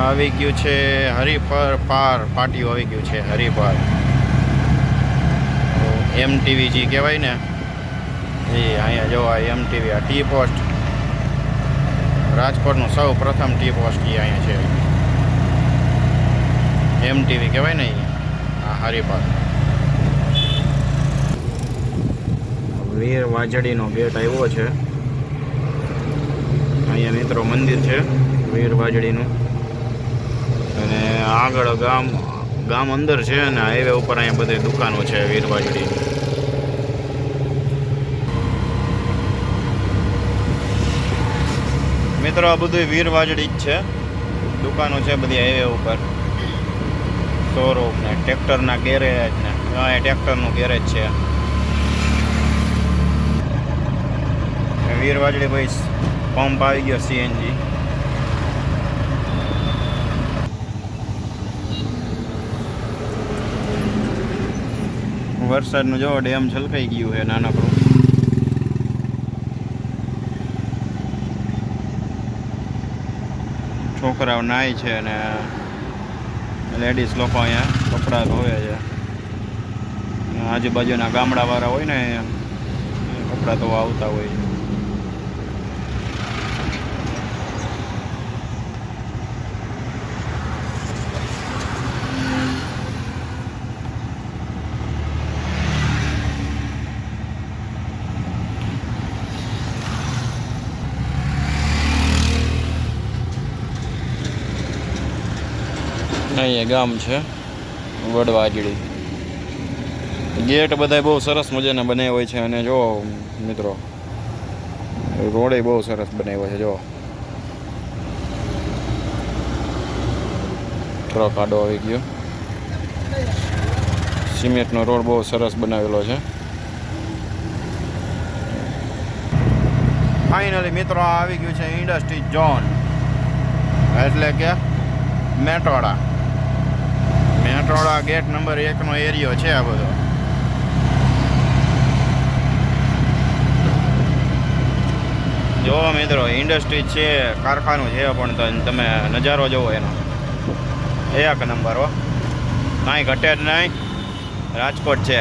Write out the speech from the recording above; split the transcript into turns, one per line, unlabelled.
આવી ગયું છે હરિપર પાર પાટિયું આવી ગયું છે હરિપર MTV જી કહેવાય ને એ અહીંયા જો આ MTV આ ટી પોસ્ટ રાજકોટનું સૌ પ્રથમ ટી પોસ્ટ એ અહીંયા છે MTV કહેવાય ને આ હરિપર વીર વાજડીનો ગેટ આવ્યો છે અહીંયા મિત્રો મંદિર છે વીર વાજડીનું અને આગળ ગામ અંદર છે અને હાઈવે ઉપર અહીંયા બધી દુકાનો છે વીર વાજડીની મિત્રો આ બધું વીર વાજડી જ છે દુકાનો છે બધી હાઈવે ઉપર શોરૂમ ને ટ્રેક્ટરના ગેરેજ ને અહીંયા ટ્રેક્ટરનું ગેરેજ છે વીર વાજડી ભાઈ પંપ આવી ગયો CNG વરસાદનું જો ડેમ છલકાઈ ગયું છે નાનકડું છોકરાઓ નાય છે અને લેડીઝ લોકો અહીંયા કપડાં ધોવે છે આજુબાજુના ગામડાવાળા હોય ને કપડાં ધોવા આવતા હોય અહીંયા ગામ છે વડવાજડી ગેટ બધા બહુ સરસ મજાના બનાવ્યા હોય છે અને જો મિત્રો રોડે બહુ સરસ બનાવ્યો છે જો ટ્રક આડો આવી ગયો સિમેન્ટનો રોડ બહુ સરસ બનાવેલો છે ફાઇનલી મિત્રો આવી ગયું છે ઇન્ડસ્ટ્રી ઝોન એટલે કે મેટોડા ગેટ નંબર 1 નો એરિયો છે આ બધો જોવો મિત્રો ઇન્ડસ્ટ્રી છે કારખાનું છે પણ તમે નજારો જોવો એનો 1 નંબર હો કાંઈ ઘટે જ નહીં રાજકોટ છે